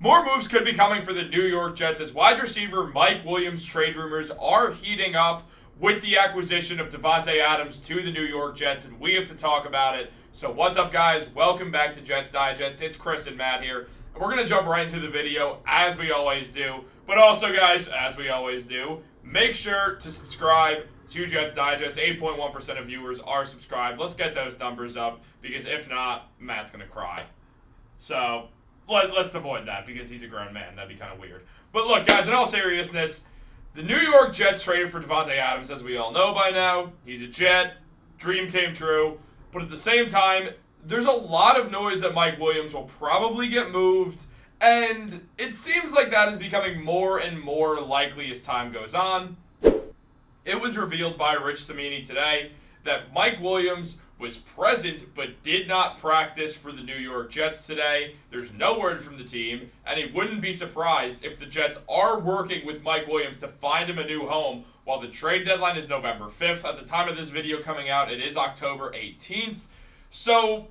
More moves could be coming for the New York Jets as wide receiver Mike Williams trade rumors are heating up with the acquisition of Davante Adams to the New York Jets, and we have to talk about it. So what's up, guys? Welcome back to Jets Digest. It's Chris and Matt here, and we're going to jump right into the video as we always do. But also, guys, as we always do, make sure to subscribe to Jets Digest. 8.1% of viewers are subscribed. Let's get those numbers up, because if not, Matt's going to cry. So let's avoid that because he's a grown man. That'd be kind of weird. But look, guys, in all seriousness, the New York Jets traded for Davante Adams, as we all know by now. He's a Jet. Dream came true. But at the same time, there's a lot of noise that Mike Williams will probably get moved, and it seems like that is becoming more and more likely as time goes on. It was revealed by Rich Cimini today that Mike Williams was present but did not practice for the New York Jets today. There's no word from the team, and he wouldn't be surprised if the Jets are working with Mike Williams to find him a new home. While the trade deadline is November 5th, at the time of this video coming out, it is October 18th. So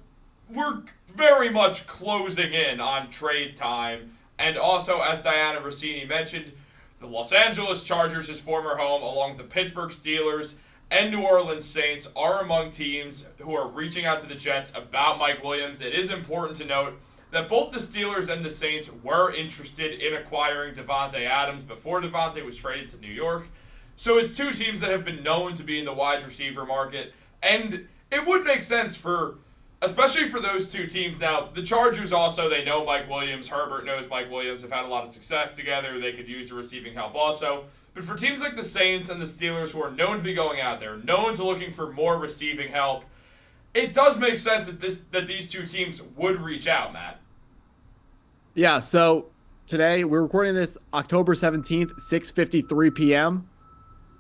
we're very much closing in on trade time. And also, as Diana Russini mentioned, the Los Angeles Chargers, his former home, along with the Pittsburgh Steelers and New Orleans Saints, are among teams who are reaching out to the Jets about Mike Williams. It is important to note that both the Steelers and the Saints were interested in acquiring Davante Adams before Davante was traded to New York. So it's two teams that have been known to be in the wide receiver market, and it would make sense especially for those two teams. Now, the Chargers also, they know Mike Williams. Herbert knows Mike Williams. Have had a lot of success together. They could use the receiving help also. But for teams like the Saints and the Steelers, who are known to be going out there, known to looking for more receiving help, it does make sense that these two teams would reach out, Matt. Yeah, so today we're recording this October 17th, 6:53 p.m.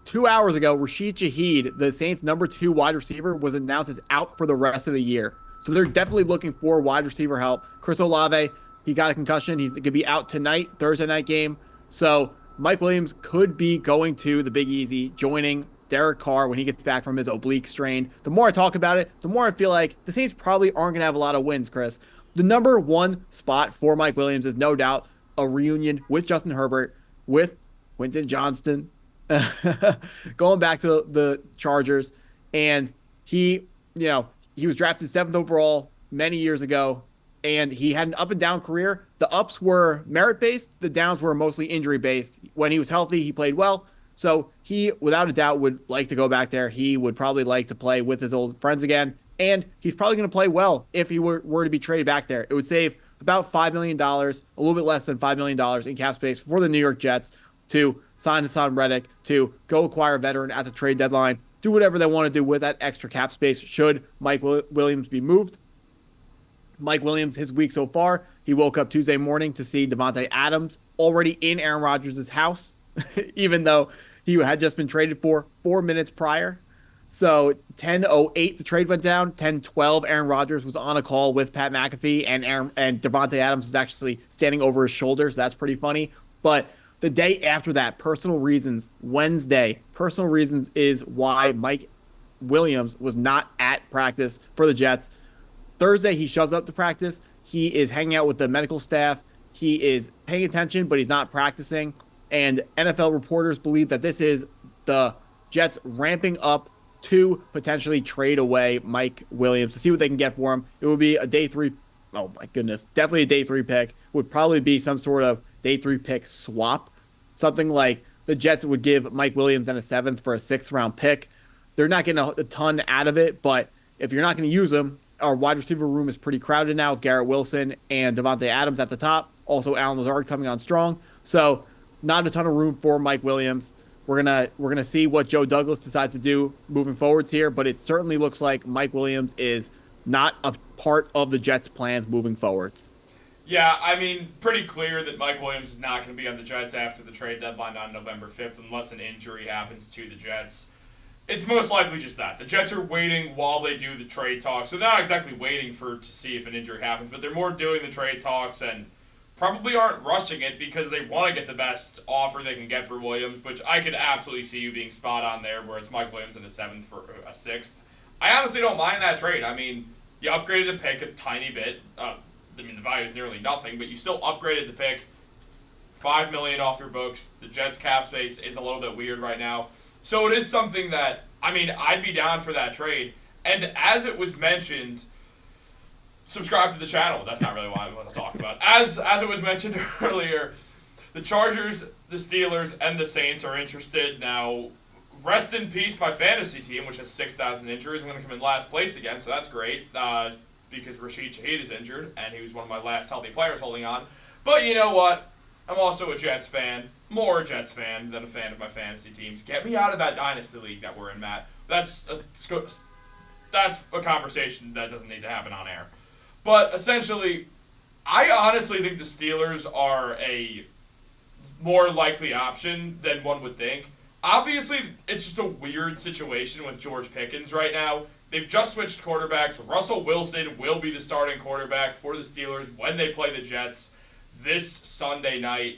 2 hours ago, Rashid Shaheed, the Saints' number 2 wide receiver, was announced as out for the rest of the year. So they're definitely looking for wide receiver help. Chris Olave, he got a concussion. He's going to be out tonight, Thursday night game. So Mike Williams could be going to the Big Easy, joining Derek Carr when he gets back from his oblique strain. The more I talk about it, the more I feel like the Saints probably aren't going to have a lot of wins, Chris. The number 1 spot for Mike Williams is no doubt a reunion with Justin Herbert, with Quentin Johnston, going back to the Chargers. And he was drafted 7th overall many years ago, and he had an up and down career. The ups were merit-based. The downs were mostly injury-based. When he was healthy, he played well. So he, without a doubt, would like to go back there. He would probably like to play with his old friends again. And he's probably going to play well if he were to be traded back there. It would save about $5 million, a little bit less than $5 million in cap space for the New York Jets to sign Hassan Reddick, to go acquire a veteran at the trade deadline, do whatever they want to do with that extra cap space should Mike Williams be moved. Mike Williams, his week so far, he woke up Tuesday morning to see Davante Adams already in Aaron Rodgers' house, even though he had just been traded for 4 minutes prior. So 10:08, the trade went down. 10:12, Aaron Rodgers was on a call with Pat McAfee, and Davante Adams was actually standing over his shoulders. So that's pretty funny. But the day after that, personal reasons, Wednesday, personal reasons is why Mike Williams was not at practice for the Jets. Thursday, he shows up to practice. He is hanging out with the medical staff. He is paying attention, but he's not practicing. And NFL reporters believe that this is the Jets ramping up to potentially trade away Mike Williams to see what they can get for him. It would be a day 3. Oh, my goodness. Definitely a day 3 pick. Would probably be some sort of day 3 pick swap. Something like the Jets would give Mike Williams and a 7th for a 6th round pick. They're not getting a ton out of it, but if you're not going to use them, our wide receiver room is pretty crowded now with Garrett Wilson and Davante Adams at the top. Also, Allen Lazard coming on strong. So not a ton of room for Mike Williams. We're gonna see what Joe Douglas decides to do moving forwards here, but it certainly looks like Mike Williams is not a part of the Jets' plans moving forwards. Yeah, I mean, pretty clear that Mike Williams is not going to be on the Jets after the trade deadline on November 5th unless an injury happens to the Jets. It's most likely just that. The Jets are waiting while they do the trade talks. So they're not exactly waiting to see if an injury happens, but they're more doing the trade talks and probably aren't rushing it because they want to get the best offer they can get for Williams, which I could absolutely see you being spot on there, where it's Mike Williams in a 7th for a 6th. I honestly don't mind that trade. I mean, you upgraded a pick a tiny bit. I mean, the value is nearly nothing, but you still upgraded the pick. $5 million off your books. The Jets' cap space is a little bit weird right now. So it is something that, I mean, I'd be down for that trade. And as it was mentioned, subscribe to the channel. That's not really what I want to talk about. As it was mentioned earlier, the Chargers, the Steelers, and the Saints are interested. Now, rest in peace my fantasy team, which has 6,000 injuries. I'm going to come in last place again, so that's great. Because Rashid Shaheed is injured, and he was one of my last healthy players holding on. But you know what? I'm also a Jets fan. More a Jets fan than a fan of my fantasy teams. Get me out of that dynasty league that we're in, Matt. That's a conversation that doesn't need to happen on air. But essentially, I honestly think the Steelers are a more likely option than one would think. Obviously, it's just a weird situation with George Pickens right now. They've just switched quarterbacks. Russell Wilson will be the starting quarterback for the Steelers when they play the Jets this Sunday night.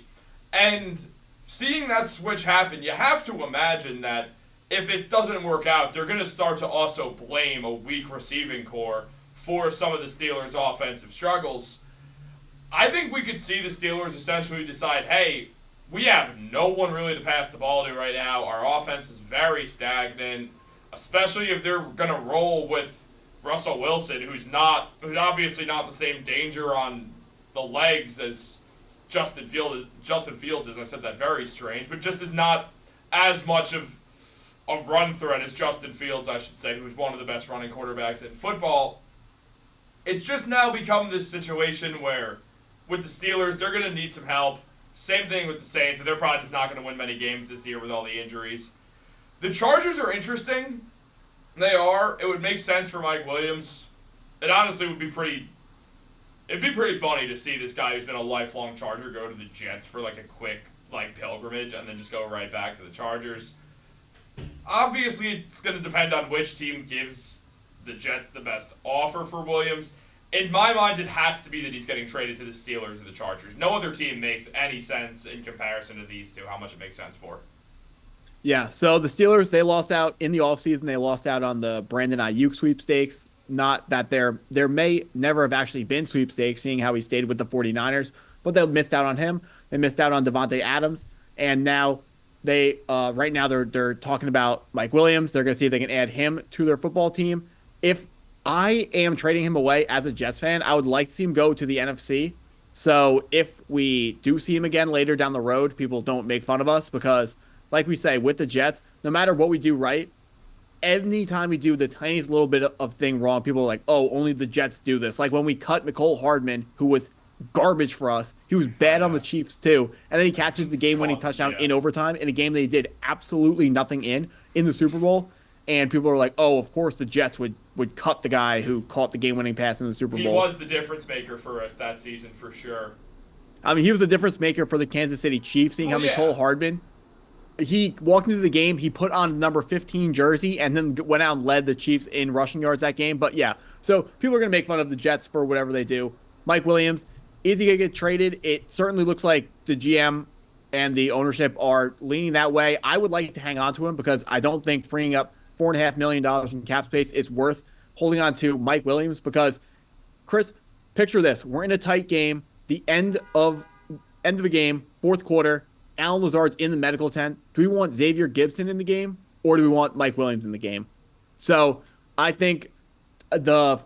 And seeing that switch happen, you have to imagine that if it doesn't work out, they're going to start to also blame a weak receiving core for some of the Steelers' offensive struggles. I think we could see the Steelers essentially decide, hey, we have no one really to pass the ball to right now. Our offense is very stagnant, especially if they're going to roll with Russell Wilson, who's obviously not the same danger on the legs as Justin Fields is. I said that very strange, but just is not as much of a run threat as Justin Fields, I should say, who's one of the best running quarterbacks in football. It's just now become this situation where with the Steelers, they're going to need some help. Same thing with the Saints, but they're probably just not going to win many games this year with all the injuries. The Chargers are interesting. They are. It would make sense for Mike Williams. It honestly would be pretty... It'd be pretty funny to see this guy who's been a lifelong Charger go to the Jets for like a quick pilgrimage and then just go right back to the Chargers. Obviously, it's going to depend on which team gives the Jets the best offer for Williams. In my mind, it has to be that he's getting traded to the Steelers or the Chargers. No other team makes any sense in comparison to these two, how much it makes sense for. Yeah, so the Steelers, they lost out in the offseason. They lost out on the Brandon Ayuk sweepstakes. Not that there may never have actually been sweepstakes, seeing how he stayed with the 49ers, but they missed out on him. They missed out on Davante Adams, and now they right now they're talking about Mike Williams. They're going to see if they can add him to their football team. If I am trading him away as a Jets fan, I would like to see him go to the NFC. So if we do see him again later down the road, people don't make fun of us because, like we say, with the Jets, no matter what we do right, anytime we do the tiniest little bit of thing wrong, people are like, oh, only the Jets do this. Like when we cut Mecole Hardman, who was garbage for us. He was bad on the Chiefs too. And then he catches the game-winning touchdown in overtime in a game they did absolutely nothing in the Super Bowl. And people are like, oh, of course the Jets would cut the guy who caught the game-winning pass in the Super Bowl. He was the difference maker for us that season for sure. I mean, he was the difference maker for the Kansas City Chiefs, seeing how Mecole Hardman, he walked into the game, he put on number 15 jersey, and then went out and led the Chiefs in rushing yards that game. But yeah, so people are going to make fun of the Jets for whatever they do. Mike Williams, is he going to get traded? It certainly looks like the GM and the ownership are leaning that way. I would like to hang on to him because I don't think freeing up $4.5 million in cap space is worth holding on to Mike Williams because, Chris, picture this. We're in a tight game. The end of the game, fourth quarter, Alan Lazard's in the medical tent. Do we want Xavier Gibson in the game or do we want Mike Williams in the game? So I think the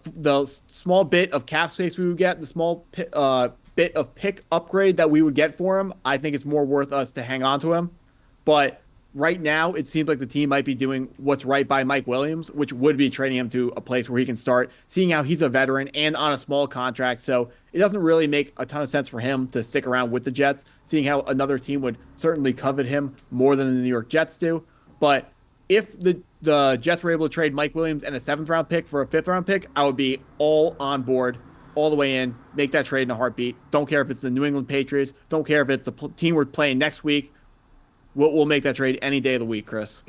small bit of cap space we would get, the small bit of pick upgrade that we would get for him, I think it's more worth us to hang on to him. But right now, it seems like the team might be doing what's right by Mike Williams, which would be trading him to a place where he can start, seeing how he's a veteran and on a small contract. So it doesn't really make a ton of sense for him to stick around with the Jets, seeing how another team would certainly covet him more than the New York Jets do. But if the Jets were able to trade Mike Williams and a 7th-round pick for a 5th-round pick, I would be all on board, all the way in, make that trade in a heartbeat. Don't care if it's the New England Patriots. Don't care if it's the team we're playing next week. We'll make that trade any day of the week, Chris.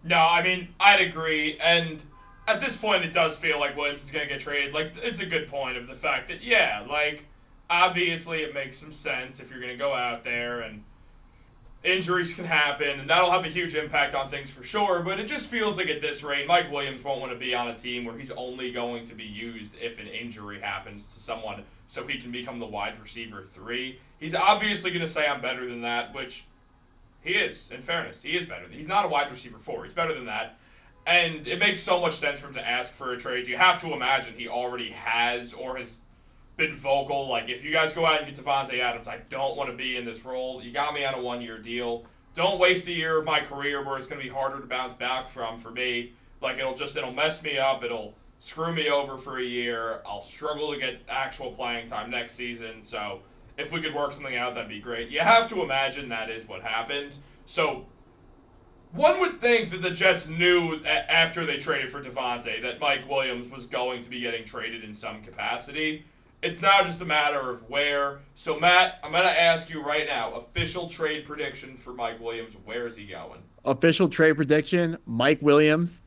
No, I mean, I'd agree. And at this point, it does feel like Williams is going to get traded. Like, it's a good point of the fact that, yeah, like, obviously it makes some sense if you're going to go out there and Injuries can happen, and that'll have a huge impact on things for sure, but it just feels like at this rate, Mike Williams won't want to be on a team where he's only going to be used if an injury happens to someone so he can become the wide receiver 3. He's obviously going to say I'm better than that, which he is, in fairness. He is better. He's not a wide receiver 4. He's better than that. And it makes so much sense for him to ask for a trade. You have to imagine he already has or has been vocal, like, if you guys go out and get Davante Adams, I don't want to be in this role. You got me on a 1-year deal. Don't waste a year of my career where it's going to be harder to bounce back from for me. Like, it'll mess me up. It'll screw me over for a year. I'll struggle to get actual playing time next season. So if we could work something out, that'd be great. You have to imagine that is what happened. So one would think that the Jets knew after they traded for Davante that Mike Williams was going to be getting traded in some capacity. It's now just a matter of where. So, Matt, I'm going to ask you right now, official trade prediction for Mike Williams. Where is he going? Official trade prediction, Mike Williams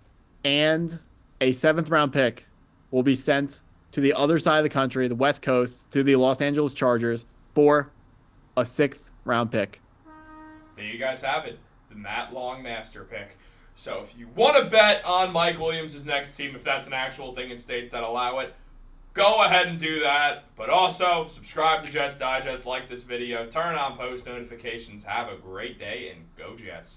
and a 7th-round pick will be sent to the other side of the country, the West Coast, to the Los Angeles Chargers for a 6th-round pick. There you guys have it, the Matt Long master pick. So if you want to bet on Mike Williams' next team, if that's an actual thing in states that allow it, go ahead and do that. But also, subscribe to Jets Digest, like this video, turn on post notifications. Have a great day, and go Jets.